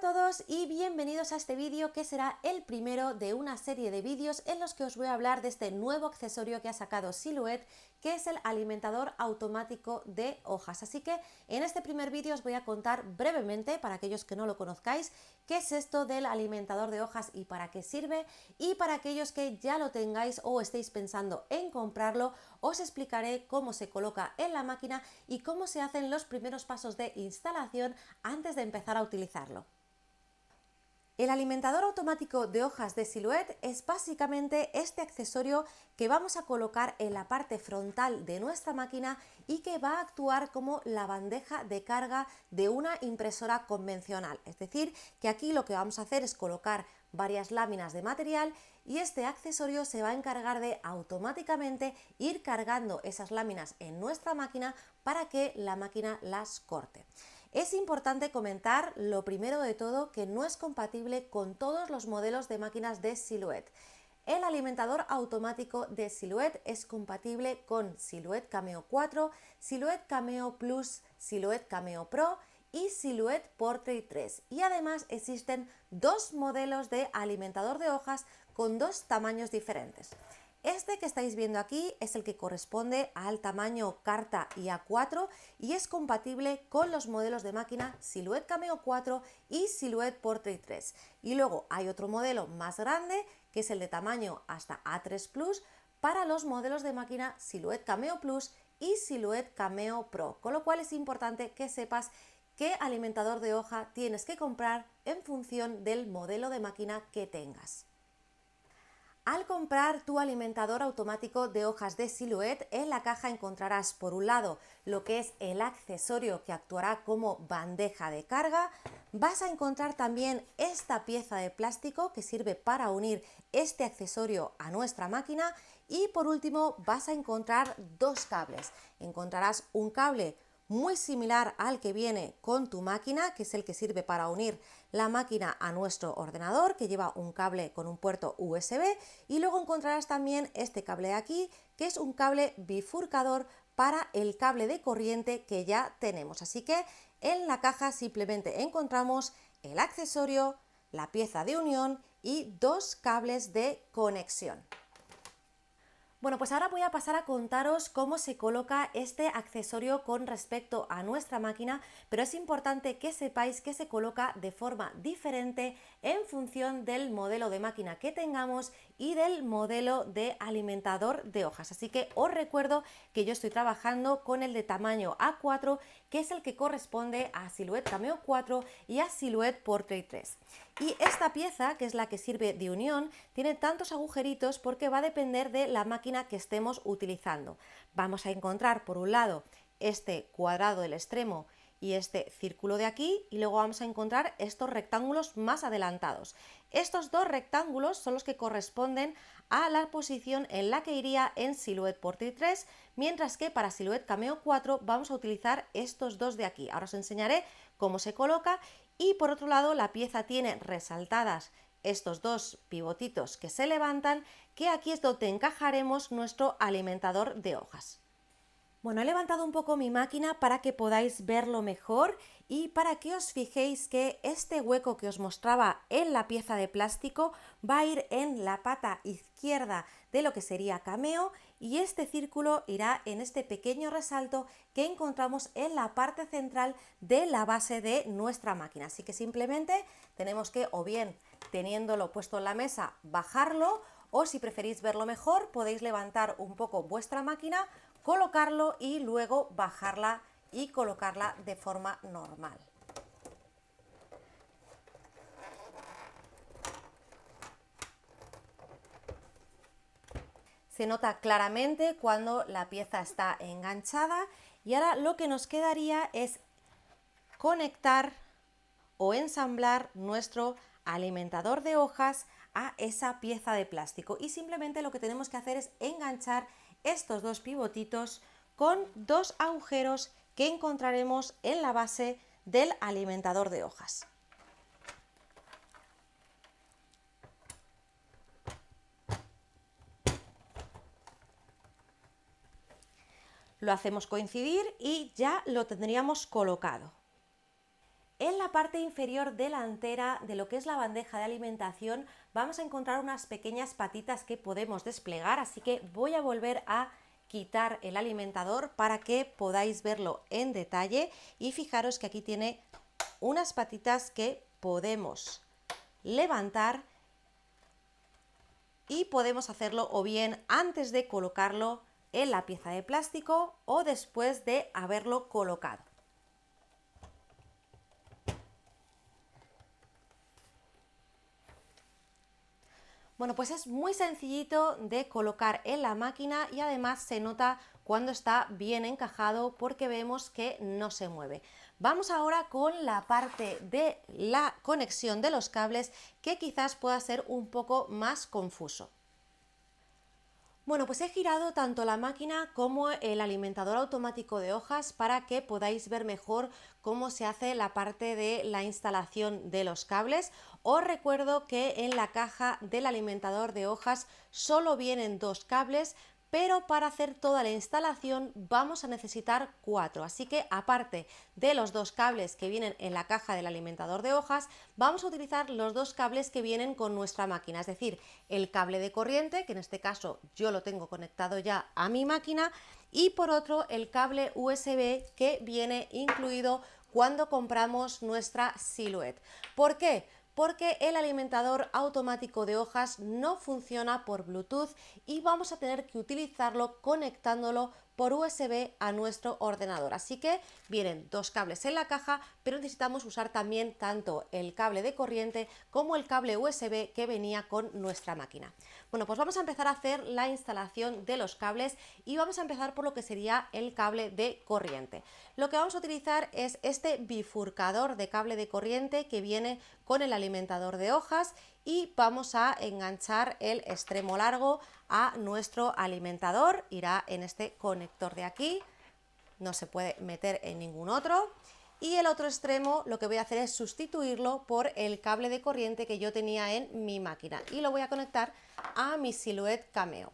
todos y bienvenidos a este vídeo que será el primero de una serie de vídeos en los que os voy a hablar de este nuevo accesorio que ha sacado Silhouette, que es el alimentador automático de hojas. Así que en este primer vídeo os voy a contar brevemente, para aquellos que no lo conozcáis, qué es esto del alimentador de hojas y para qué sirve, y para aquellos que ya lo tengáis o estéis pensando en comprarlo, os explicaré cómo se coloca en la máquina y cómo se hacen los primeros pasos de instalación antes de empezar a utilizarlo. El alimentador automático de hojas de Silhouette es básicamente este accesorio que vamos a colocar en la parte frontal de nuestra máquina y que va a actuar como la bandeja de carga de una impresora convencional. Es decir, que aquí lo que vamos a hacer es colocar varias láminas de material y este accesorio se va a encargar de automáticamente ir cargando esas láminas en nuestra máquina para que la máquina las corte. Es importante comentar, lo primero de todo, que no es compatible con todos los modelos de máquinas de Silhouette. El alimentador automático de Silhouette es compatible con Silhouette Cameo 4, Silhouette Cameo Plus, Silhouette Cameo Pro y Silhouette Portrait 3. Y además existen dos modelos de alimentador de hojas con dos tamaños diferentes. Este que estáis viendo aquí es el que corresponde al tamaño carta y A4 y es compatible con los modelos de máquina Silhouette Cameo 4 y Silhouette Portrait 3. Y luego hay otro modelo más grande que es el de tamaño hasta A3 Plus para los modelos de máquina Silhouette Cameo Plus y Silhouette Cameo Pro, con lo cual es importante que sepas qué alimentador de hoja tienes que comprar en función del modelo de máquina que tengas. Al comprar tu alimentador automático de hojas de Silhouette, en la caja encontrarás por un lado lo que es el accesorio que actuará como bandeja de carga. Vas a encontrar también esta pieza de plástico que sirve para unir este accesorio a nuestra máquina y por último vas a encontrar dos cables. Encontrarás un cable muy similar al que viene con tu máquina, que es el que sirve para unir la máquina a nuestro ordenador, que lleva un cable con un puerto USB, y luego encontrarás también este cable de aquí, que es un cable bifurcador para el cable de corriente que ya tenemos. Así que en la caja simplemente encontramos el accesorio, la pieza de unión y dos cables de conexión. Bueno, pues ahora voy a pasar a contaros cómo se coloca este accesorio con respecto a nuestra máquina, pero es importante que sepáis que se coloca de forma diferente en función del modelo de máquina que tengamos y del modelo de alimentador de hojas. Así que os recuerdo que yo estoy trabajando con el de tamaño A4, que es el que corresponde a Silhouette Cameo 4 y a Silhouette Portrait 3. Y esta pieza, que es la que sirve de unión, tiene tantos agujeritos porque va a depender de la máquina que estemos utilizando. Vamos a encontrar por un lado este cuadrado del extremo y este círculo de aquí, y luego vamos a encontrar estos rectángulos más adelantados. Estos dos rectángulos son los que corresponden a la posición en la que iría en Silhouette Portrait 3, mientras que para Silhouette Cameo 4 vamos a utilizar estos dos de aquí. Ahora os enseñaré cómo se coloca. Y por otro lado la pieza tiene resaltadas estos dos pivotitos que se levantan, que aquí es donde encajaremos nuestro alimentador de hojas. Bueno, he levantado un poco mi máquina para que podáis verlo mejor y para que os fijéis que este hueco que os mostraba en la pieza de plástico va a ir en la pata izquierda de lo que sería Cameo y este círculo irá en este pequeño resalto que encontramos en la parte central de la base de nuestra máquina. Así que simplemente tenemos que, o bien teniéndolo puesto en la mesa, bajarlo, o si preferís verlo mejor podéis levantar un poco vuestra máquina, colocarlo y luego bajarla y colocarla de forma normal. Se nota claramente cuando la pieza está enganchada y ahora lo que nos quedaría es conectar o ensamblar nuestro alimentador de hojas a esa pieza de plástico y simplemente lo que tenemos que hacer es enganchar estos dos pivotitos con dos agujeros que encontraremos en la base del alimentador de hojas. Lo hacemos coincidir y ya lo tendríamos colocado. En la parte inferior delantera de lo que es la bandeja de alimentación vamos a encontrar unas pequeñas patitas que podemos desplegar, así que voy a volver a quitar el alimentador para que podáis verlo en detalle y fijaros que aquí tiene unas patitas que podemos levantar y podemos hacerlo o bien antes de colocarlo en la pieza de plástico o después de haberlo colocado. Bueno, pues es muy sencillito de colocar en la máquina y además se nota cuando está bien encajado porque vemos que no se mueve. Vamos ahora con la parte de la conexión de los cables, que quizás pueda ser un poco más confuso. Bueno, pues he girado tanto la máquina como el alimentador automático de hojas para que podáis ver mejor cómo se hace la parte de la instalación de los cables. Os recuerdo que en la caja del alimentador de hojas solo vienen 2 cables, pero para hacer toda la instalación vamos a necesitar 4, así que aparte de los 2 cables que vienen en la caja del alimentador de hojas, vamos a utilizar los 2 cables que vienen con nuestra máquina, es decir, el cable de corriente, que en este caso yo lo tengo conectado ya a mi máquina, y por otro el cable USB que viene incluido cuando compramos nuestra Silhouette. ¿Por qué? Porque el alimentador automático de hojas no funciona por Bluetooth y vamos a tener que utilizarlo conectándolo por USB a nuestro ordenador. Así que vienen 2 cables en la caja, pero necesitamos usar también tanto el cable de corriente como el cable USB que venía con nuestra máquina. Bueno, pues vamos a empezar a hacer la instalación de los cables y vamos a empezar por lo que sería el cable de corriente. Lo que vamos a utilizar es este bifurcador de cable de corriente que viene con el alimentador de hojas y vamos a enganchar el extremo largo a nuestro alimentador. Irá en este conector de aquí, no se puede meter en ningún otro. Y el otro extremo lo que voy a hacer es sustituirlo por el cable de corriente que yo tenía en mi máquina y lo voy a conectar a mi Silhouette Cameo.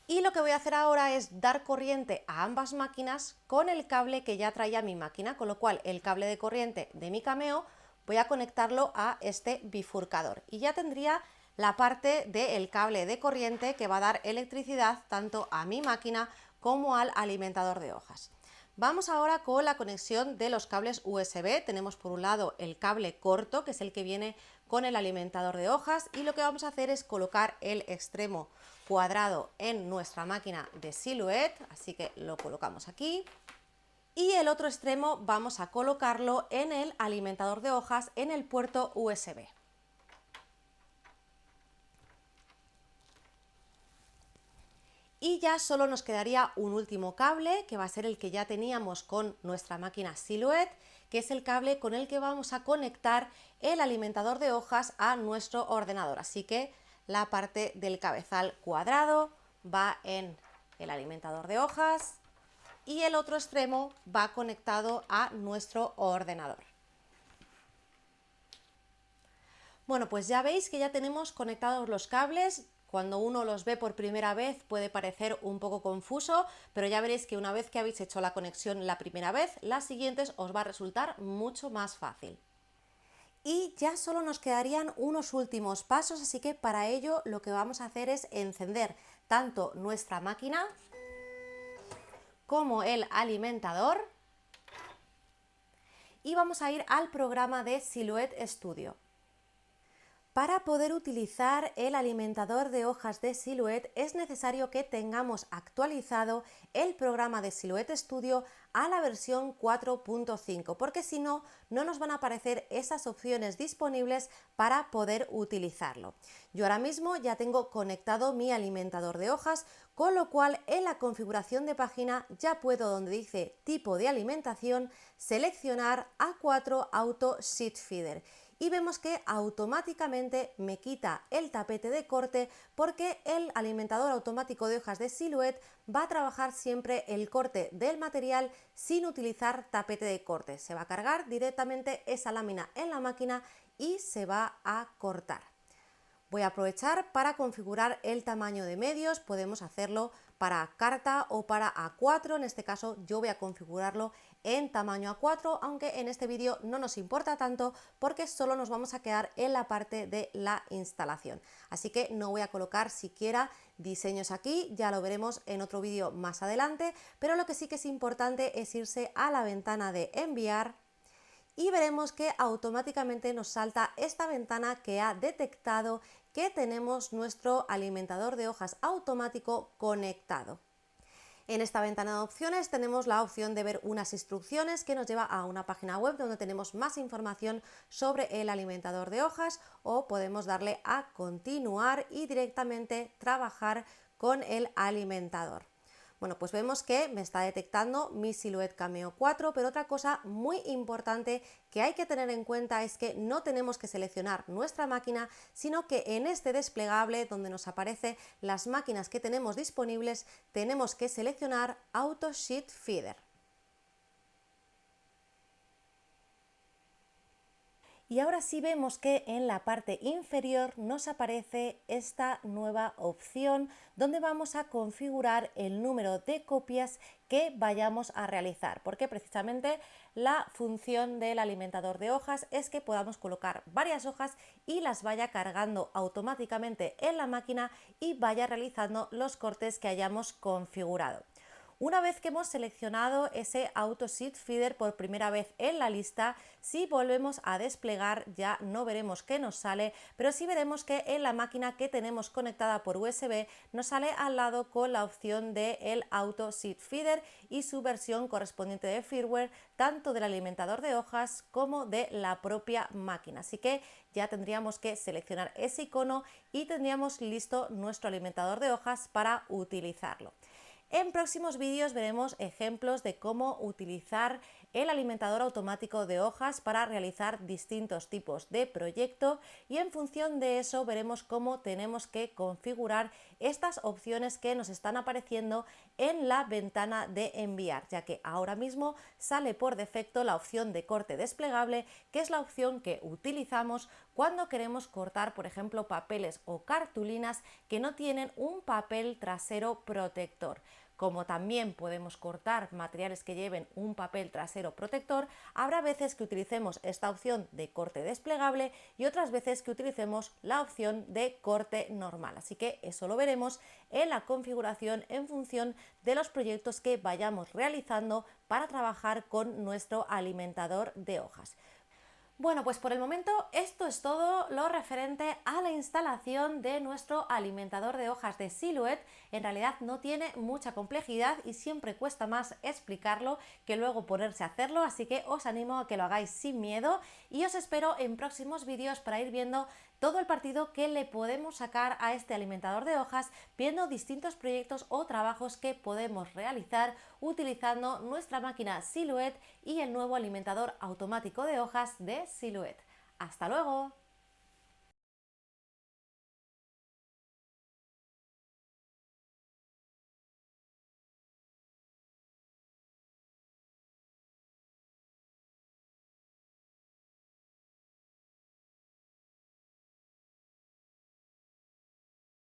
Y lo que voy a hacer ahora es dar corriente a ambas máquinas con el cable que ya traía mi máquina, con lo cual el cable de corriente de mi Cameo voy a conectarlo a este bifurcador y ya tendría la parte del cable de corriente que va a dar electricidad tanto a mi máquina como al alimentador de hojas. Vamos ahora con la conexión de los cables USB. Tenemos por un lado el cable corto, que es el que viene con el alimentador de hojas, y lo que vamos a hacer es colocar el extremo cuadrado en nuestra máquina de Silhouette, así que lo colocamos aquí. Y el otro extremo vamos a colocarlo en el alimentador de hojas en el puerto USB. Y ya solo nos quedaría un último cable, que va a ser el que ya teníamos con nuestra máquina Silhouette, que es el cable con el que vamos a conectar el alimentador de hojas a nuestro ordenador. Así que la parte del cabezal cuadrado va en el alimentador de hojas y el otro extremo va conectado a nuestro ordenador. Bueno, pues ya veis que ya tenemos conectados los cables. Cuando uno los ve por primera vez puede parecer un poco confuso, pero ya veréis que una vez que habéis hecho la conexión la primera vez, las siguientes os va a resultar mucho más fácil. Y ya solo nos quedarían unos últimos pasos, así que para ello lo que vamos a hacer es encender tanto nuestra máquina como el alimentador y vamos a ir al programa de Silhouette Studio. Para poder utilizar el alimentador de hojas de Silhouette es necesario que tengamos actualizado el programa de Silhouette Studio a la versión 4.5, porque si no, no nos van a aparecer esas opciones disponibles para poder utilizarlo. Yo ahora mismo ya tengo conectado mi alimentador de hojas, con lo cual en la configuración de página ya puedo, donde dice tipo de alimentación, seleccionar A4 Auto Sheet Feeder. Y vemos que automáticamente me quita el tapete de corte porque el alimentador automático de hojas de Silhouette va a trabajar siempre el corte del material sin utilizar tapete de corte. Se va a cargar directamente esa lámina en la máquina y se va a cortar. Voy a aprovechar para configurar el tamaño de medios, podemos hacerlo para carta o para A4, en este caso yo voy a configurarlo en tamaño A4, aunque en este vídeo no nos importa tanto porque solo nos vamos a quedar en la parte de la instalación. Así que no voy a colocar siquiera diseños aquí, ya lo veremos en otro vídeo más adelante, pero lo que sí que es importante es irse a la ventana de enviar y veremos que automáticamente nos salta esta ventana que ha detectado que tenemos nuestro alimentador de hojas automático conectado. En esta ventana de opciones tenemos la opción de ver unas instrucciones que nos lleva a una página web donde tenemos más información sobre el alimentador de hojas, o podemos darle a continuar y directamente trabajar con el alimentador. Bueno, pues vemos que me está detectando mi Silhouette Cameo 4, pero otra cosa muy importante que hay que tener en cuenta es que no tenemos que seleccionar nuestra máquina, sino que en este desplegable donde nos aparecen las máquinas que tenemos disponibles, tenemos que seleccionar Auto Sheet Feeder. Y ahora sí vemos que en la parte inferior nos aparece esta nueva opción donde vamos a configurar el número de copias que vayamos a realizar, porque precisamente la función del alimentador de hojas es que podamos colocar varias hojas y las vaya cargando automáticamente en la máquina y vaya realizando los cortes que hayamos configurado. Una vez que hemos seleccionado ese Auto Sheet Feeder por primera vez en la lista, si volvemos a desplegar ya no veremos qué nos sale, pero sí veremos que en la máquina que tenemos conectada por USB nos sale al lado con la opción de el Auto Sheet Feeder y su versión correspondiente de firmware, tanto del alimentador de hojas como de la propia máquina. Así que ya tendríamos que seleccionar ese icono y tendríamos listo nuestro alimentador de hojas para utilizarlo. En próximos vídeos veremos ejemplos de cómo utilizar el alimentador automático de hojas para realizar distintos tipos de proyecto, y en función de eso veremos cómo tenemos que configurar estas opciones que nos están apareciendo en la ventana de enviar, ya que ahora mismo sale por defecto la opción de corte desplegable, que es la opción que utilizamos cuando queremos cortar, por ejemplo, papeles o cartulinas que no tienen un papel trasero protector. Como también podemos cortar materiales que lleven un papel trasero protector, habrá veces que utilicemos esta opción de corte desplegable y otras veces que utilicemos la opción de corte normal. Así que eso lo veremos en la configuración en función de los proyectos que vayamos realizando para trabajar con nuestro alimentador de hojas. Bueno, pues por el momento esto es todo lo referente a la instalación de nuestro alimentador de hojas de Silhouette. En realidad no tiene mucha complejidad y siempre cuesta más explicarlo que luego ponerse a hacerlo, así que os animo a que lo hagáis sin miedo y os espero en próximos vídeos para ir viendo todo el partido que le podemos sacar a este alimentador de hojas, viendo distintos proyectos o trabajos que podemos realizar utilizando nuestra máquina Silhouette y el nuevo alimentador automático de hojas de Silhouette. ¡Hasta luego!